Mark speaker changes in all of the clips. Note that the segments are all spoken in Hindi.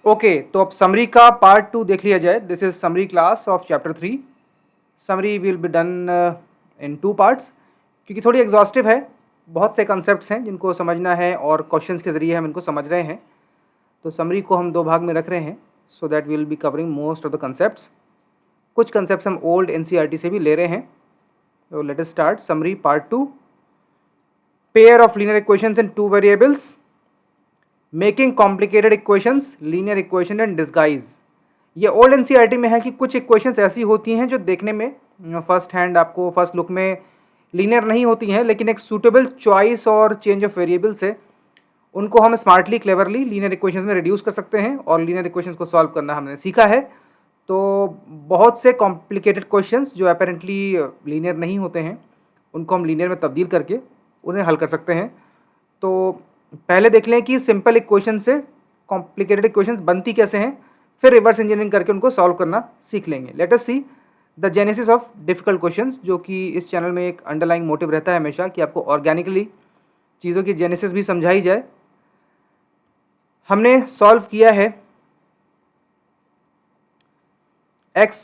Speaker 1: ओके, तो अब समरी का पार्ट 2 देख लिया जाए। This is summary class of chapter 3। Summary will be done in 2 parts, क्योंकि थोड़ी एग्जॉस्टिव है। बहुत से कंसेप्ट्स हैं जिनको समझना है और क्वेश्चंस के ज़रिए हम इनको समझ रहे हैं। तो समरी को हम 2 भाग में रख रहे हैं, so that we will be covering most of the concepts. कुछ कंसेप्ट्स हम ओल्ड एनसीईआरटी से भी ले रहे हैं। तो let us start summary part 2। Pair of linear equations in 2 variables, making complicated equations, linear equation and disguise. ये ओल्ड एनसीईआरटी में है कि कुछ इक्वेशंस ऐसी होती हैं जो देखने में फर्स्ट हैंड आपको फर्स्ट लुक में लीनियर नहीं होती हैं, लेकिन एक सूटेबल चॉइस और चेंज ऑफ वेरिएबल से उनको हम स्मार्टली क्लेवरली लीनियर इक्वेशंस में रिड्यूस कर सकते हैं और लीनियर इक्वेशंस को सॉल्व करना हमने सीखा है। तो बहुत से कॉम्प्लिकेटेड क्वेश्चंस जो अपेरेंटली लीनियर नहीं होते हैं उनको हम लीनियर में तब्दील करके उन्हें हल कर सकते हैं। तो पहले देख लें कि सिंपल इक्वेशन से कॉम्प्लिकेटेड इक्वेशंस बनती कैसे हैं, फिर रिवर्स इंजीनियरिंग करके उनको सॉल्व करना सीख लेंगे। Late us see the genesis of difficult questions, जो कि इस चैनल में एक अंडरलाइंग मोटिव रहता है हमेशा कि आपको ऑर्गेनिकली चीज़ों की जेनेसिस भी समझाई जाए। हमने सॉल्व किया है x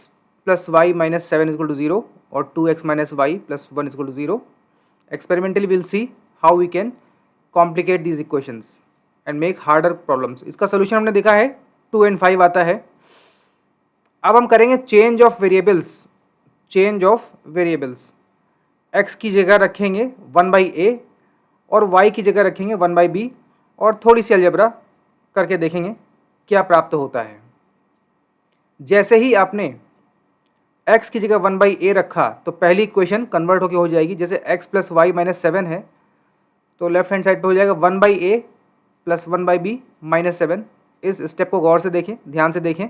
Speaker 1: plus y minus 7 is equal to 0 और 2x minus y plus 1 is equal to 0। Experimentally will see how we can complicate these equations and make harder problems. इसका सोल्यूशन हमने देखा है 2 and 5 आता है। अब हम करेंगे change of variables. Change of variables, x की जगह रखेंगे 1/a और y की जगह रखेंगे 1/b और थोड़ी सी अलजेब्रा करके देखेंगे क्या प्राप्त होता है। जैसे ही आपने x की जगह 1/a रखा तो पहली इक्वेशन कन्वर्ट होकर हो जाएगी। जैसे x प्लस वाई माइनस 7 है तो लेफ्ट हैंड साइड पे हो जाएगा 1/a प्लस 1/b माइनस 7। इस स्टेप को गौर से देखें, ध्यान से देखें।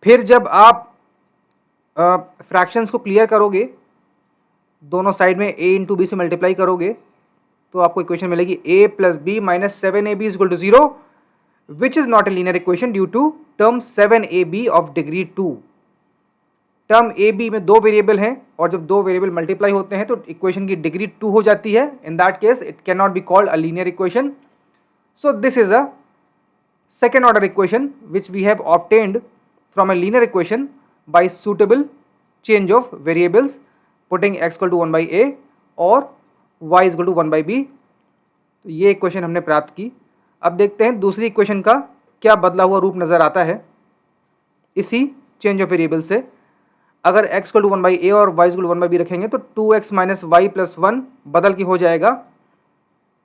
Speaker 1: फिर जब आप फ्रैक्शंस को क्लियर करोगे, दोनों साइड में a इंटू बी से मल्टीप्लाई करोगे तो आपको इक्वेशन मिलेगी a plus b minus 7ab is equal to 0, which is not a linear equation due to term 7ab of degree 2। Term a b में 2 वेरिएबल हैं और जब 2 वेरिएबल मल्टीप्लाई होते हैं तो इक्वेशन की डिग्री 2 हो जाती है। In that case it can not be called a linear equation. So this is a second order equation which we have obtained from a linear equation by suitable change of variables, putting x equal to 1/a और y is equal to 1/b। तो ये इक्वेशन हमने प्राप्त की। अब देखते हैं दूसरी इक्वेशन का क्या बदला हुआ रूप नज़र आता है इसी चेंज ऑफ वेरिएबल से। अगर x equal to 1/a और y is equal to 1/b रखेंगे तो 2x माइनस वाई प्लस 1 बदल के हो जाएगा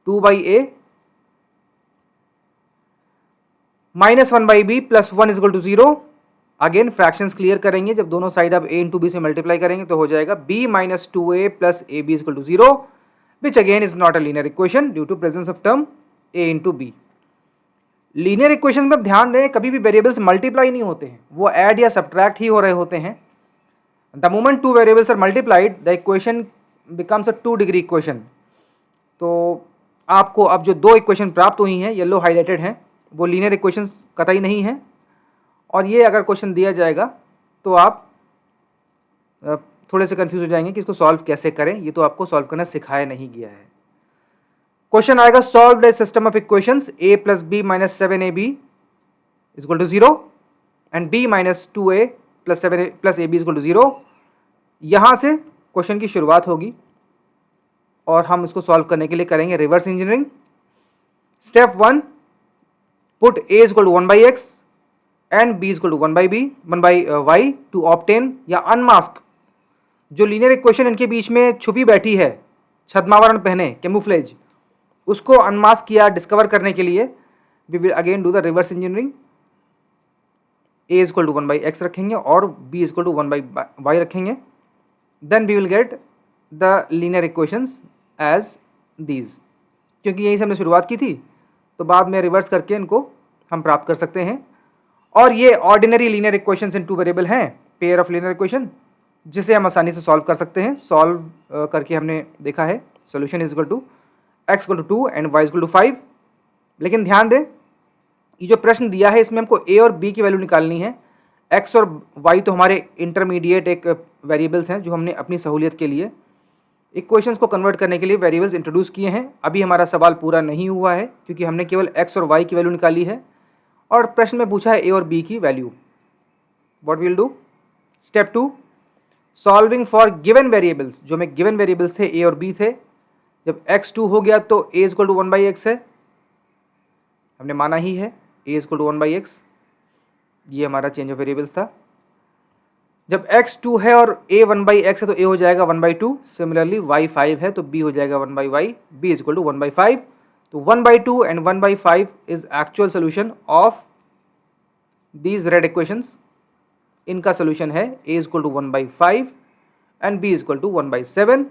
Speaker 1: 2/a minus 1/b plus 1 is equal to 0। Again fractions clear करेंगे, जब दोनों साइड आप a इंटू बी से मल्टीप्लाई करेंगे तो हो जाएगा b minus 2a plus ab is equal to 0, which again is not a linear equation due to presence of term a into b. Linear equation में ध्यान दें, कभी भी वेरिएबल्स मल्टीप्लाई नहीं होते हैं, वो ऐड या सब्ट्रैक्ट ही हो रहे होते हैं। The moment 2 variables are multiplied the equation becomes a 2 degree equation. तो आपको अब जो 2 इक्वेशन प्राप्त हुई हैं, येलो हाईलाइटेड हैं, वो लीनियर इक्वेशंस कतई नहीं है। और ये अगर क्वेश्चन दिया जाएगा तो आप थोड़े से कंफ्यूज हो जाएंगे कि इसको सॉल्व कैसे करें। ये तो आपको सॉल्व करना सिखाया नहीं गया है। क्वेश्चन आएगा solve the system of equations a plus b minus 7ab is equal to 0 and b minus 2a plus 7 plus ab is equal to 0। यहाँ से क्वेश्चन की शुरुआत होगी और हम इसको सॉल्व करने के लिए करेंगे reverse engineering. Step 1, put a is equal to 1/x and b is equal to 1/y to obtain या unmask जो लीनियर इक्वेशन इनके बीच में छुपी बैठी है, छद्मावरण पहने कैमोफ्लेज, उसको अनमास्क किया डिस्कवर करने के लिए we will again do the reverse engineering. a is equal to 1/x रखेंगे और b is equal to 1/y रखेंगे। Then we will get the linear equations as these. क्योंकि यहीं से हमने शुरुआत की थी तो बाद में रिवर्स करके इनको हम प्राप्त कर सकते हैं। और ये ordinary linear equations in 2 variable हैं, पेयर ऑफ लीनियर इक्वेशन, जिसे हम आसानी से सॉल्व कर सकते हैं। सॉल्व करके हमने देखा है solution is equal to x equal to 2 and y equal to 5। लेकिन ध्यान दें, ये जो प्रश्न दिया है इसमें हमको a और b की वैल्यू निकालनी है। x और y तो हमारे इंटरमीडिएट एक वेरिएबल्स हैं जो हमने अपनी सहूलियत के लिए इक्वेशंस को कन्वर्ट करने के लिए वेरिएबल्स इंट्रोड्यूस किए हैं। अभी हमारा सवाल पूरा नहीं हुआ है क्योंकि हमने केवल x और y की वैल्यू निकाली है और प्रश्न में पूछा है ए और बी की value. What will do? Step 2, solving for given variables. जो हमें गिवन वेरिएबल्स थे ए और बी थे, जब x2 हो गया तो a इक्वल टू 1/x है, हमने माना ही है a इक्वल टू 1/x, ये हमारा चेंज ऑफ वेरिएबल्स था। जब x2 है और a 1/x है तो a हो जाएगा 1/2। सिमिलरली y5 है तो b हो जाएगा 1/y, b is equal to 1/5। तो 1/2 and 1/5 is actual solution of these red equations. इनका सोल्यूशन है a is equal to 1/5 and b is equal to 1/7।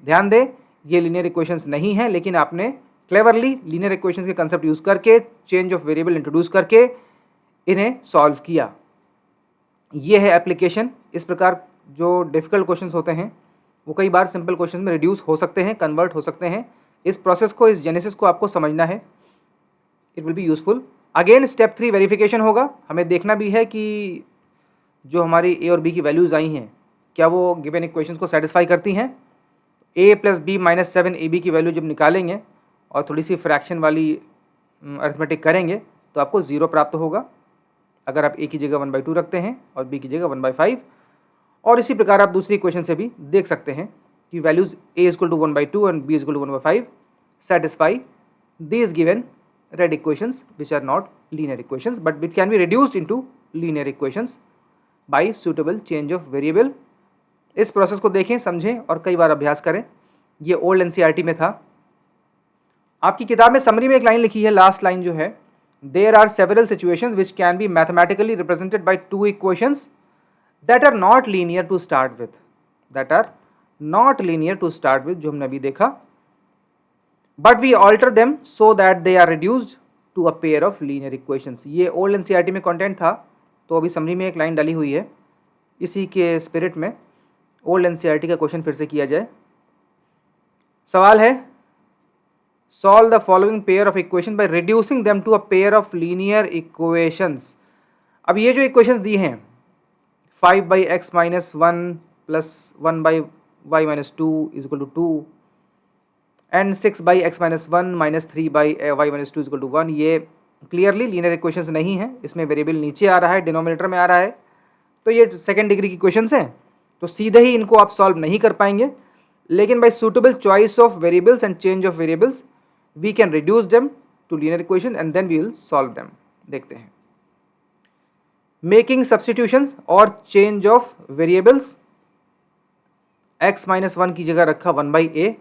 Speaker 1: ध्यान दें, ये लीनियर इक्वेशंस नहीं है, लेकिन आपने क्लेवरली लीनियर इक्वेशंस के कंसेप्ट यूज करके, चेंज ऑफ वेरिएबल इंट्रोड्यूस करके इन्हें सॉल्व किया। ये है एप्लीकेशन। इस प्रकार जो डिफ़िकल्ट क्वेश्चंस होते हैं वो कई बार सिंपल क्वेश्चंस में रिड्यूस हो सकते हैं, कन्वर्ट हो सकते हैं। इस प्रोसेस को, इस जेनेसिस को आपको समझना है, it will be useful. Again step 3 verification होगा। हमें देखना भी है कि जो हमारी ए और बी की वैल्यूज़ आई हैं क्या वो गिवन इक्वेशंस को सेटिस्फाई करती हैं। a plus b minus 7 AB की वैल्यू जब निकालेंगे और थोड़ी सी फ्रैक्शन वाली अरिथमेटिक करेंगे तो आपको 0 प्राप्त होगा, अगर आप a की जगह 1/2 रखते हैं और b की जगह 1/5। और इसी प्रकार आप दूसरी इक्वेशन से भी देख सकते हैं कि values a equal to 1/2 and b equal to 1/5 satisfy these given red equations which are not linear equations but it can be reduced into linear equations by suitable change of variable। इस प्रोसेस को देखें, समझें और कई बार अभ्यास करें। ये ओल्ड एनसीईआरटी में था। आपकी किताब में समरी में एक लाइन लिखी है, लास्ट लाइन जो है, there are several situations which can be mathematically represented by two equations that are not linear to start with, that are not linear to start with, जो हमने अभी देखा, but we alter them so that they are reduced to a pair of linear equations. ये ओल्ड एनसीईआरटी में कंटेंट था, तो अभी समरी में एक लाइन डाली हुई है। इसी के स्पिरिट में ओल्ड एनसीईआरटी का क्वेश्चन फिर से किया जाए। सवाल है, solve the following pair of equation by reducing them to a pair of linear equations. अब ये जो इक्वेशंस दी हैं 5/x-1 plus 1/y-2 is equal to 2 and 6/x-1 minus 3/y-2 is equal to 1, ये क्लियरली लीनियर इक्वेशंस नहीं है। इसमें वेरिएबल नीचे आ रहा है, डिनोमिनेटर में आ रहा है, तो ये सेकेंड डिग्री की इक्वेशंस हैं, तो सीधे ही इनको आप सॉल्व नहीं कर पाएंगे। लेकिन by suitable choice of variables and change of variables we can reduce them to linear equation and then we will solve them. देखते हैं, मेकिंग सब्स्टिट्यूशंस और चेंज ऑफ वेरिएबल्स। x-1 की जगह रखा 1/a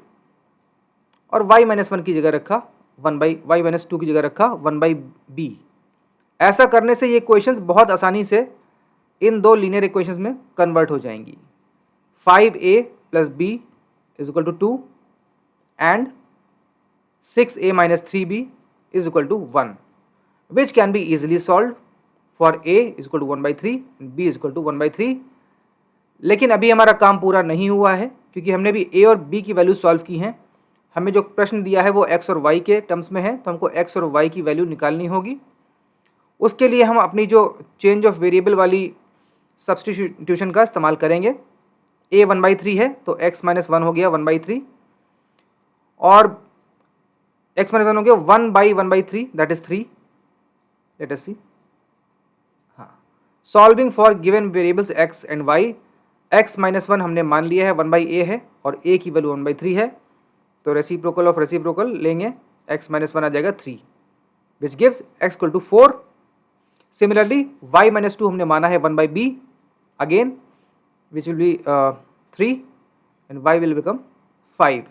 Speaker 1: और y-1 की जगह रखा 1/y-2 की जगह रखा 1/b। ऐसा करने से ये इक्वेशंस बहुत आसानी से इन दो लीनियर इक्वेशंस में कन्वर्ट हो जाएंगी। 5a plus b is equal to 2 and 6a minus 3b is equal to 1, which can be easily solve for a is equal to 1/3 and b is equal to 1/3। लेकिन अभी हमारा काम पूरा नहीं हुआ है, क्योंकि हमने भी a और b की वैल्यू सॉल्व की हैं। हमें जो प्रश्न दिया है वो x और y के टर्म्स में है, तो हमको x और y की वैल्यू निकालनी होगी। उसके लिए हम अपनी जो चेंज ऑफ वेरिएबल वाली सब्स्टिट्यूशन का इस्तेमाल करेंगे। a 1/3 है तो x-1 हो गया 1/3 और x-1 हो गया 1/1/3 दैट इज 3। लेट अस सी, हाँ, solving for given variables x and y। x-1 हमने मान लिया है 1/a है और a की वैल्यू 1/3 है, तो रेसिप्रोकल ऑफ रेसिप्रोकल लेंगे, x-1 आ जाएगा 3 which gives x equal to 4। Similarly y-2 हमने माना है 1/b again which will be 3 and y will become 5।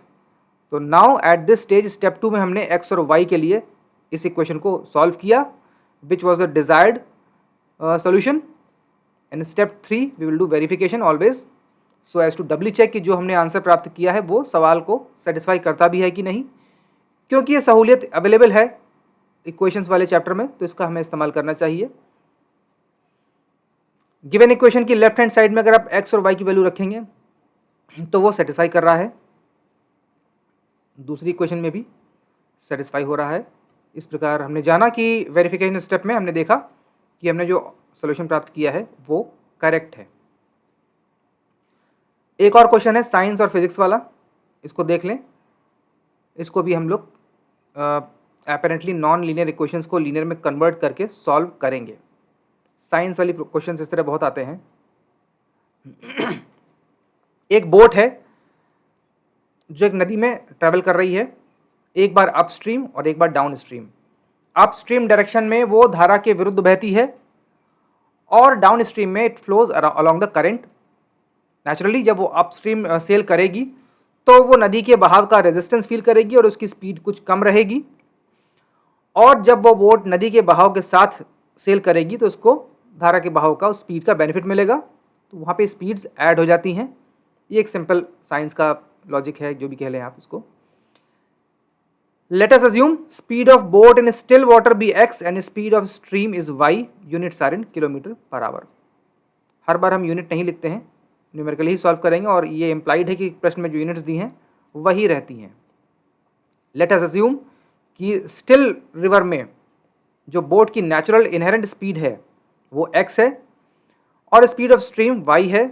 Speaker 1: तो now at this stage step 2 में हमने x और y के लिए इस इक्वेशन को सॉल्व किया which was the desired solution। and step 3 we will do verification always so as to doubly check कि जो हमने आंसर प्राप्त किया है वो सवाल को सेटिस्फाई करता भी है कि नहीं। क्योंकि ये सहूलियत अवेलेबल है इक्वेशंस वाले चैप्टर में, तो इसका हमें इस्तेमाल करना चाहिए। गिवन इक्वेशन की लेफ्ट हैंड साइड में अगर आप x और y की वैल्यू रखेंगे तो वो सेटिस्फाई कर रहा है, दूसरी इक्वेशन में भी सेटिस्फाई हो रहा है। इस प्रकार हमने जाना कि वेरिफिकेशन स्टेप में हमने देखा कि हमने जो सॉल्यूशन प्राप्त किया है वो करेक्ट है। एक और क्वेश्चन है साइंस और फिजिक्स वाला, इसको देख लें। इसको भी हम लोग अपेरेंटली नॉन लीनियर इक्वेशंस को लीनियर में कन्वर्ट करके सॉल्व करेंगे। साइंस वाली क्वेश्चंस इस तरह बहुत आते हैं। एक बोट है जो एक नदी में ट्रैवल कर रही है, एक बार अपस्ट्रीम और एक बार डाउन स्ट्रीम। अपस्ट्रीम डायरेक्शन में वो धारा के विरुद्ध बहती है और डाउन स्ट्रीम में it flows along the current. Naturally जब वो अपस्ट्रीम सेल करेगी तो वो नदी के बहाव का रेजिस्टेंस फील करेगी और उसकी स्पीड कुछ कम रहेगी, और जब वो बोट नदी के बहाव के साथ सेल करेगी तो उसको धारा के बहाव का, उस स्पीड का बेनिफिट मिलेगा, तो वहाँ पे स्पीड्स ऐड हो जाती हैं। ये एक सिंपल साइंस का लॉजिक है, जो भी कह लें आप इसको। Let us assume speed of boat in still water be x and speed of stream is y, units are in kilometre per hour. हर बार हम यूनिट नहीं लिखते हैं, न्यूमेरिकली ही सॉल्व करेंगे, और ये इम्प्लाइड है कि प्रश्न में जो यूनिट्स दी हैं वही रहती हैं। लेट अस अज्यूम कि स्टिल रिवर में जो बोट की नेचुरल इनहेरेंट स्पीड है वो x है और स्पीड ऑफ स्ट्रीम y है।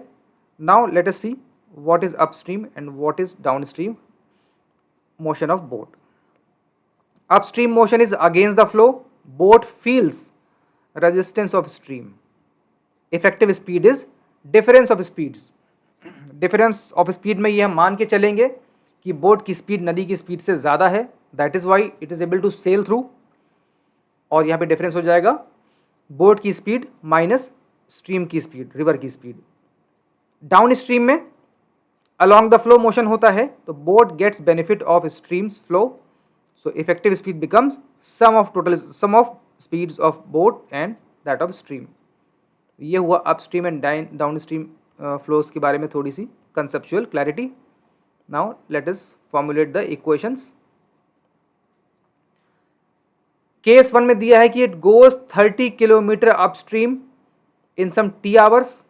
Speaker 1: Now let us see what is upstream and what is downstream motion of boat. Upstream motion is against the flow, boat feels resistance of stream. Effective speed is difference of speeds. Difference of speed में ये हम मान के चलेंगे कि बोट की स्पीड नदी की स्पीड से ज़्यादा है, that is why it is able to sail through, और यहाँ पे डिफरेंस हो जाएगा बोट की स्पीड माइनस स्ट्रीम की स्पीड, रिवर की स्पीड। डाउन स्ट्रीम में अलॉन्ग द फ्लो मोशन होता है, तो boat gets benefit of streams flow, so effective speed becomes sum of speeds of boat and that of stream. ये हुआ upstream and downstream flows के बारे में थोड़ी सी conceptual clarity. Now let us formulate the equations. Case 1 में दिया है कि it goes 30 kilometre upstream in some t hours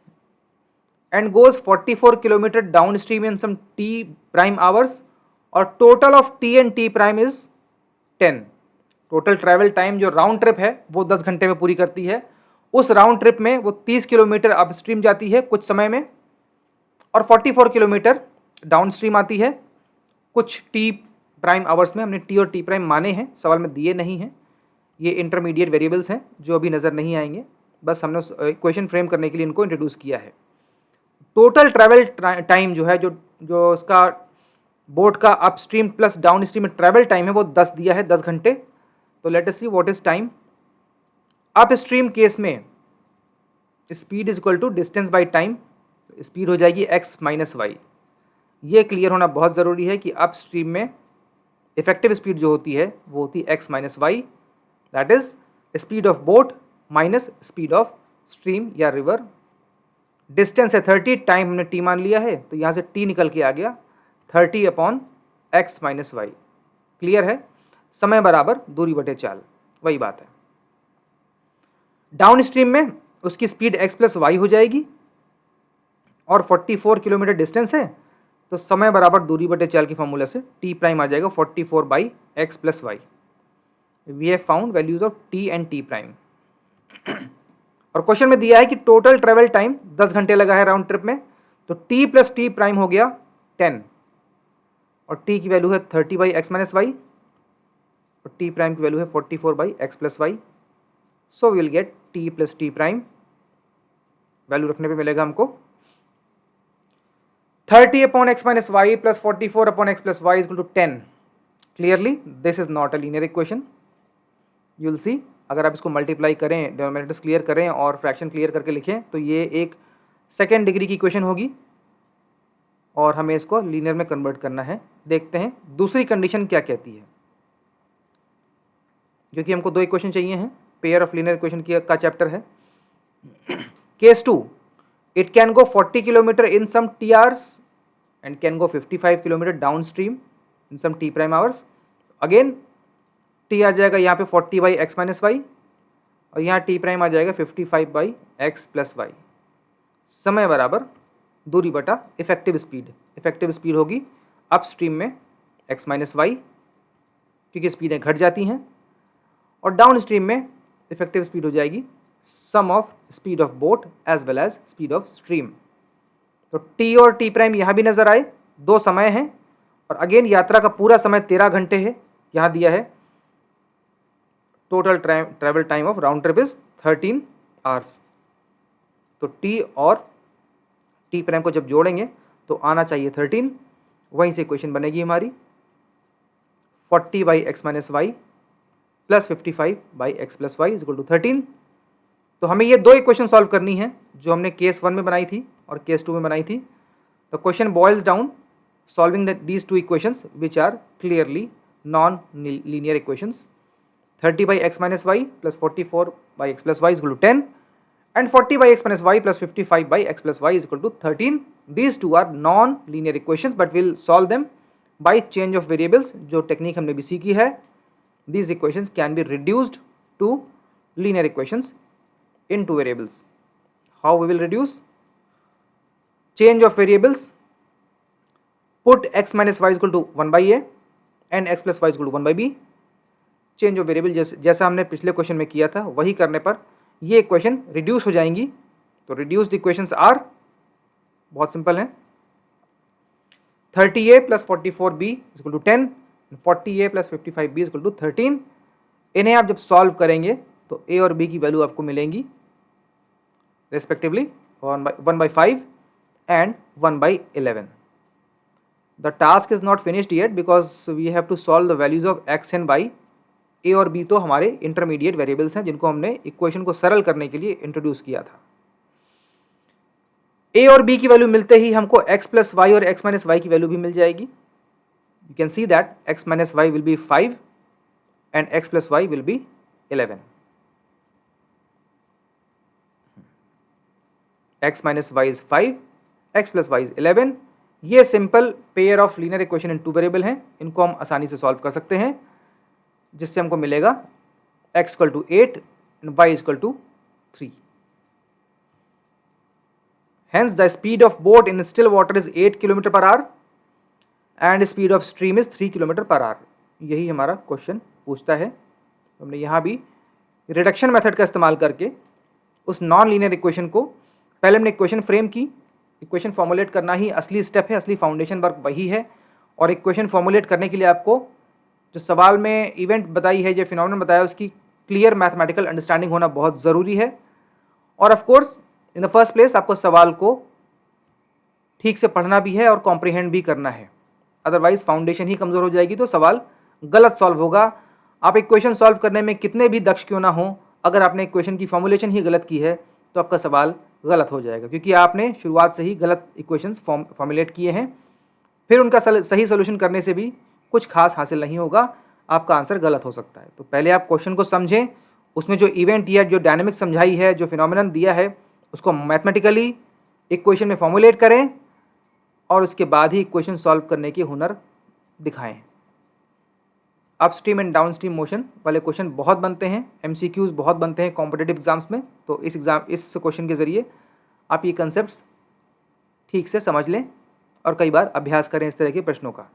Speaker 1: and goes 44 kilometer downstream in some t prime hours, और total of t and t prime is 10। Total travel time जो राउंड ट्रिप है वो 10 घंटे में पूरी करती है। उस राउंड ट्रिप में वो 30 किलोमीटर अपस्ट्रीम जाती है कुछ समय में, और 44 किलोमीटर डाउनस्ट्रीम आती है कुछ टी प्राइम आवर्स में। हमने टी और टी प्राइम माने हैं, सवाल में दिए नहीं हैं, ये इंटरमीडिएट वेरिएबल्स हैं जो अभी नज़र नहीं आएंगे, बस हमने उस इक्वेशन फ्रेम करने के लिए इनको इंट्रोड्यूस किया है। टोटल ट्रैवल टाइम जो है, जो उसका बोट का अपस्ट्रीम प्लस डाउनस्ट्रीम में ट्रैवल टाइम है वो 10 दिया है, 10 घंटे। तो let us see what is time. Upstream case में speed is equal to distance by time, speed हो जाएगी x माइनस वाई। ये क्लियर होना बहुत ज़रूरी है कि अपस्ट्रीम में इफेक्टिव स्पीड जो होती है वो होती है x minus y, that is speed of boat minus speed of stream या रिवर। डिस्टेंस है 30, टाइम हमने t मान लिया है, तो यहाँ से t निकल के आ गया 30 upon x minus y. Clear है, समय बराबर दूरी बटे चाल, वही बात है। डाउन स्ट्रीम में उसकी स्पीड x प्लस वाई हो जाएगी और 44 किलोमीटर डिस्टेंस है, तो समय बराबर दूरी बटे चाल की फॉर्मूला से t प्राइम आ जाएगा 44 by x plus y. We have found values of t and t prime. और क्वेश्चन में दिया है कि टोटल ट्रेवल टाइम 10 घंटे लगा है राउंड ट्रिप में, तो t प्लस टी प्राइम हो गया 10, और t की वैल्यू है 30 बाई एक्स माइनस वाई, और t प्राइम की वैल्यू है 44 by x plus y. So we will get t plus t prime, value रखने पे मिलेगा हमको 30 upon x minus y plus 44 upon x plus y is equal to 10। Clearly this is not a linear equation, you will see. अगर आप इसको मल्टीप्लाई करें, डिनोमिनेटर्स क्लियर करें और फ्रैक्शन क्लियर करके लिखें, तो ये एक सेकेंड डिग्री की इक्वेशन होगी और हमें इसको लीनियर में कन्वर्ट करना है। देखते हैं दूसरी कंडीशन क्या कहती है, क्योंकि हमको 2 इक्वेशन चाहिए हैं, पेयर ऑफ लीनियर इक्वेशन का चैप्टर है। Case 2, it can go 40 kilometre in some T hours and can go 55 kilometre downstream in some T prime hours. Again T आ जाएगा यहाँ पे 40 बाई एक्स माइनस वाई, और यहाँ टी प्राइम आ जाएगा 55 बाई एक्स प्लस वाई। समय बराबर दूरी बटा इफेक्टिव स्पीड। इफेक्टिव स्पीड होगी अप स्ट्रीम में एक्स माइनस वाई, क्योंकि स्पीडें घट जाती हैं, और डाउन स्ट्रीम में इफेक्टिव स्पीड हो जाएगी sum of speed of boat as well as speed of stream. तो टी और टी प्राइम यहाँ भी नजर आए, 2 समय हैं, और अगेन यात्रा का पूरा समय 13 घंटे है, यहाँ दिया है total travel time of round trip is 13 hours. तो टी और टी प्राइम को जब जोड़ेंगे तो आना चाहिए 13, वहीं से इक्वेशन बनेगी हमारी 40 by x minus y plus 55 by x plus y is equal to 13। तो हमें ये दो इक्वेशन सॉल्व करनी है जो हमने केस 1 में बनाई थी और केस 2 में बनाई थी। The question boils down solving these two equations which are clearly non linear equations. 30 by x minus y plus 44 by x plus y is equal to 10 and 40 by x minus y plus 55 by x plus y is equal to 13. These two are non-linear equations but we'll solve them by change of variables, जो टेक्निक हमने भी सीखी है। These equations can be reduced to linear equations in two variables. How we will reduce? Change of variables, put x minus y is equal to 1 by a and x plus y is equal to 1 by b. Change of variable जैसा हमने पिछले क्वेश्चन में किया था वही करने पर ये इक्वेशन रिड्यूस हो जाएंगी। तो रिड्यूस्ड इक्वेशंस आर बहुत सिंपल है, 30a plus 44b is equal to 10, 40a plus 55b is equal to 13। इन्हें आप जब सॉल्व करेंगे तो a और b की वैल्यू आपको मिलेंगी respectively 1/5 and 1/11। The task is not finished yet because we have to solve the values of x and y। A और बी तो हमारे इंटरमीडिएट वेरिएबल्स हैं जिनको हमने इक्वेशन को सरल करने के लिए इंट्रोड्यूस किया था। ए और बी की वैल्यू मिलते ही हमको x प्लस वाई और x माइनस वाई की वैल्यू भी मिल जाएगी। You can see that x minus y will be 5 and x plus y will be 11। x minus y is 5, x plus y is 11। ये simple pair of linear equation in two variable हैं, इनको हम आसानी से सॉल्व कर सकते हैं, जिससे हमको मिलेगा x equal to 8 and y equal to 3। Hence the speed of boat in still water is 8 km per hour and speed of stream is 3 km per hour। यही हमारा क्वेश्चन पूछता है। तो हमने यहाँ भी रिडक्शन मेथड का इस्तेमाल करके उस नॉन लीनियर इक्वेशन को, पहले हमने इक्वेशन फ्रेम की, इक्वेशन फॉर्मुलेट करना ही असली स्टेप है, असली फाउंडेशन वर्क वही है। और इक्वेशन फॉर्मुलेट करने के लिए आपको जो सवाल में इवेंट बताई है, जो फिनोमेनन बताया, उसकी क्लियर मैथमेटिकल अंडरस्टैंडिंग होना बहुत ज़रूरी है। और of course in the first place आपको सवाल को ठीक से पढ़ना भी है और कॉम्प्रिहेंड भी करना है, अदरवाइज फाउंडेशन ही कमज़ोर हो जाएगी तो सवाल गलत सॉल्व होगा। आप इक्वेशन सॉल्व करने में कितने भी दक्ष क्यों ना हो, अगर आपने इक्वेशन की फॉर्मुलेशन ही गलत की है तो आपका सवाल गलत हो जाएगा, क्योंकि आपने शुरुआत से ही गलत इक्वेशंस फॉर्मुलेट किए हैं। फिर उनका सही सोल्यूशन करने से भी कुछ खास हासिल नहीं होगा, आपका आंसर गलत हो सकता है। तो पहले आप क्वेश्चन को समझें, उसमें जो इवेंट या जो डायनेमिक्स समझाई है, जो फिनोमेनन दिया है, उसको मैथमेटिकली इक्वेशन में फॉर्मुलेट करें और उसके बाद ही इक्वेशन सॉल्व करने की हुनर दिखाएं। अपस्ट्रीम एंड डाउनस्ट्रीम मोशन वाले क्वेश्चन बहुत बनते हैं, MCQs बहुत बनते हैं कॉम्पिटिटिव एग्जाम्स में। तो इस क्वेश्चन के ज़रिए आप ये कंसेप्ट ठीक से समझ लें और कई बार अभ्यास करें इस तरह के प्रश्नों का।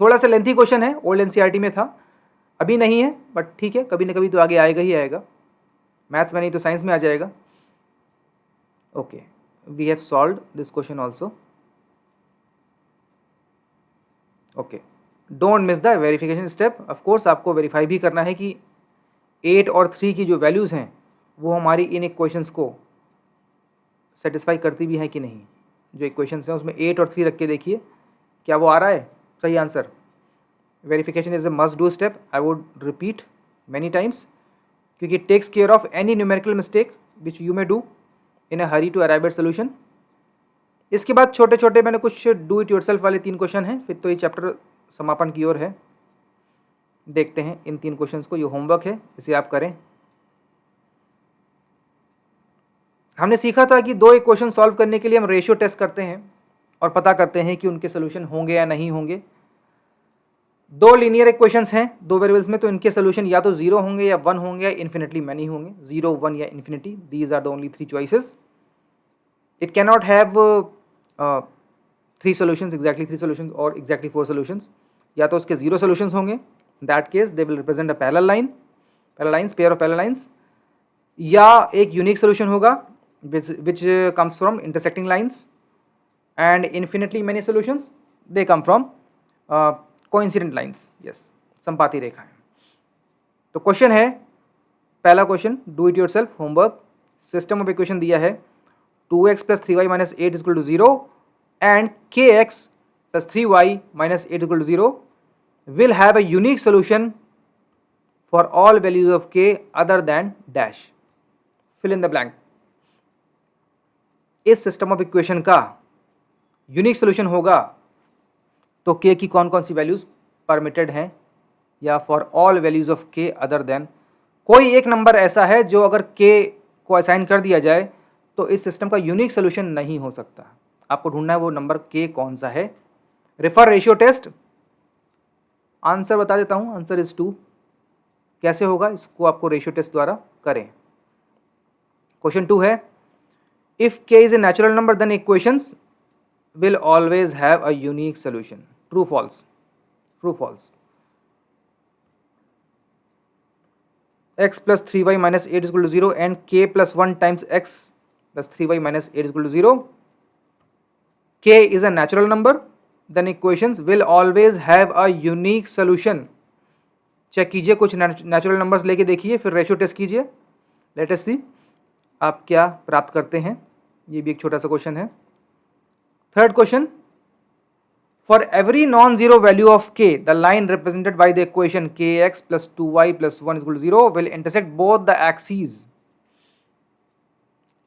Speaker 1: थोड़ा सा लेंथी क्वेश्चन है, ओल्ड NCERT में था, अभी नहीं है, बट ठीक है, कभी ना कभी तो आगे आएगा ही आएगा। मैथ्स में नहीं तो साइंस में आ जाएगा। Okay, we have solved this question also. Okay, don't miss the verification step. Of course आपको वेरीफाई भी करना है कि 8 और 3 की जो वैल्यूज़ हैं वो हमारी इन इक्वेशंस को सेटिस्फाई करती भी हैं कि नहीं। जो इक्वेशंस हैं उसमें 8 और 3 रख के देखिए क्या वो आ रहा है सही answer. Verification is a must do step, I would repeat many times, क्योंकि it takes care of any numerical mistake which you may do in a hurry to arrive at solution. इसके बाद छोटे छोटे मैंने कुछ डू इट योरसेल्फ वाले 3 क्वेश्चन हैं, फिर तो ये चैप्टर समापन की ओर है। देखते हैं इन 3 क्वेश्चंस को, ये होमवर्क है, इसे आप करें। हमने सीखा था कि 2 इक्वेशन सॉल्व करने के लिए हम रेशियो टेस्ट करते हैं और पता करते हैं कि उनके सोल्यूशन होंगे या नहीं होंगे। 2 लीनियर इक्वेशंस हैं 2 वेरिएबल्स में, तो इनके सोल्यूशन या तो 0 होंगे या 1 होंगे या इन्फिनिटली मैनी होंगे, 0, 1 या infinity. These are the only 3 choices. It can not have 3 solutions, exactly 3 solutions और exactly 4 solutions। या तो उसके 0 solutions होंगे, that case they will represent a parallel line, parallel lines, pair of parallel lines. या एक यूनिक सोल्यूशन होगा which comes from intersecting lines, and infinitely many solutions they come from coincident lines, yes, संपाती रेखाएं। तो क्वेश्चन है, पहला question, do it yourself homework. System of equation दिया है 2x + 3y - 8 = 0 and kx + 3y - 8 = 0 will have a unique solution for all values of k other than dash, fill in the blank। इस सिस्टम ऑफ इक्वेशन का यूनिक सोल्यूशन होगा तो k की कौन कौन सी वैल्यूज परमिटेड हैं, या for all values of k other than, कोई एक नंबर ऐसा है जो अगर k को असाइन कर दिया जाए तो इस सिस्टम का यूनिक सोल्यूशन नहीं हो सकता। आपको ढूंढना है वो नंबर k कौन सा है। Refer ratio test. आंसर बता देता हूँ, आंसर इज 2। कैसे होगा, इसको आपको रेशियो टेस्ट द्वारा करें। क्वेश्चन 2 है, if k is a natural number then equations will always have a unique solution. True false, true false. x + 3y - 8 = 0 and k + 1 times x + 3y - 8 = 0, k is a natural number, then equations will always have a unique solution। Check कीजिए, कुछ नेचुरल नंबर्स लेके देखिए, फिर रेशियो टेस्ट कीजिए। लेट अस सी आप क्या प्राप्त करते हैं। ये भी एक छोटा सा क्वेश्चन है। Third question, for every non-zero value of k, the line represented by the equation kx + 2y + 1 = 0 will intersect both the axes।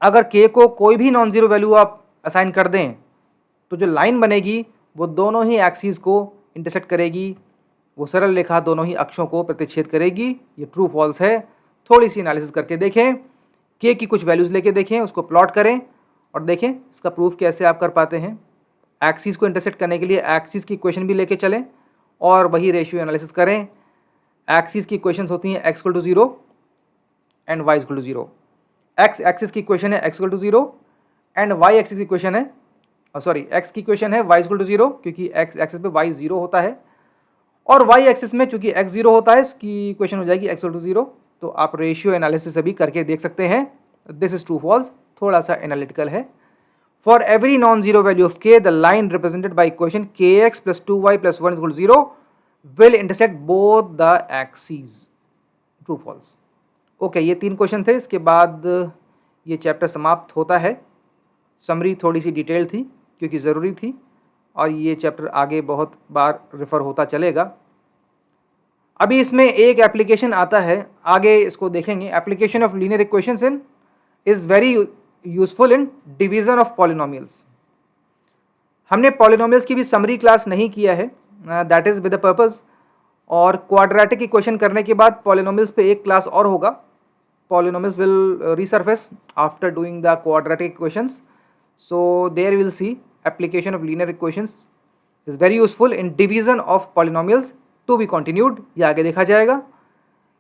Speaker 1: अगर k को कोई भी नॉन जीरो वैल्यू आप असाइन कर दें तो जो लाइन बनेगी वो दोनों ही एक्सीज को इंटरसेक्ट करेगी, वो सरल रेखा दोनों ही अक्षों को प्रतिच्छेद करेगी। ये ट्रू फॉल्स है। थोड़ी सी एनालिसिस करके देखें, k की कुछ वैल्यूज लेके देखें, उसको प्लॉट करें और देखें इसका प्रूफ कैसे आप कर पाते हैं। एक्सिस को इंटरसेक्ट करने के लिए एक्सिस की इक्वेशन भी लेके चलें और वही रेशियो एनालिसिस करें। एक्सिस की इक्वेशंस होती हैं x = 0 and y = 0। x axis की इक्वेशन है x = 0 एंड y एक्सिस की इक्वेशन है x की इक्वेशन है y = 0, क्योंकि x एक्सिस पे y 0 होता है और y एक्सिस में चूंकि x 0 होता है इसकी इक्वेशन हो जाएगी x = 0। तो आप रेशियो एनालिसिस अभी करके देख सकते हैं। दिस इज ट्रू फॉल्स, थोड़ा सा एनालिटिकल है। For every non-zero value of k, the line represented by equation kx + 2y + 1 = 0 will intersect both the axes। True false। Okay, ये 3 क्वेश्चन थे। इसके बाद ये चैप्टर समाप्त होता है। समरी थोड़ी सी डिटेल थी क्योंकि ज़रूरी थी और ये चैप्टर आगे बहुत बार रेफर होता चलेगा। अभी इसमें एक एप्लीकेशन आता है, आगे इसको देखेंगे। Application of linear equations in is very useful in division of polynomials. हमने पॉलिनोमियल्स की भी समरी क्लास नहीं किया है, that is with the purpose. और क्वाड्रेटिक इक्वेशन करने के बाद पॉलिनोमियल्स पे एक क्लास और होगा। Polynomials will resurface after doing the quadratic equations, so there will see application of linear equations is very useful in division of polynomials, to be continued. ये आगे देखा जाएगा।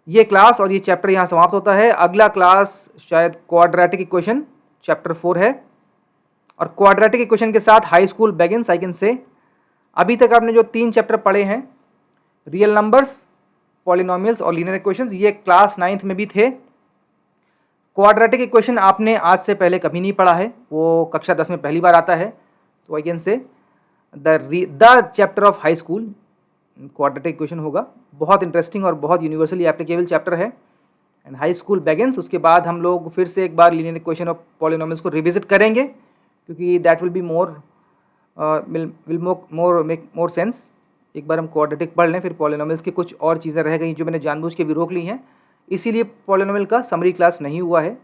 Speaker 1: ये क्लास और ये चैप्टर यहाँ समाप्त होता है। अगला क्लास शायद क्वाड्रेटिक इक्वेशन चैप्टर 4 है और क्वाड्रेटिक इक्वेशन के साथ high school begins, I can say. अभी तक आपने जो 3 चैप्टर पढ़े हैं, रियल नंबर्स, पॉलिनोमियल्स और लीनियर इक्वेशंस, ये क्लास 9th में भी थे। क्वाड्रेटिक इक्वेशन आपने आज से पहले कभी नहीं पढ़ा है, वो कक्षा 10 में पहली बार आता है। तो आई कैन से the chapter of high school quadratic equation होगा। बहुत इंटरेस्टिंग और बहुत यूनिवर्सली एप्लीकेबल चैप्टर है। एंड हाई स्कूल बेगिन्स, उसके बाद हम लोग फिर से एक बार लीनियर इक्वेशन ऑफ पॉलिनोमियल्स को रिविजिट करेंगे क्योंकि that will be make more sense. एक बार हम क्वाड्रेटिक पढ़ लें, फिर पॉलिनोमियल्स की कुछ और चीज़ें रह गई जो मैंने जानबूझ के भी रोक ली हैं, इसीलिए पॉलिनोमियल का समरी क्लास नहीं हुआ है।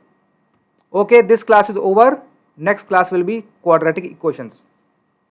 Speaker 1: Okay, this class is over. Next class will be quadratic equations.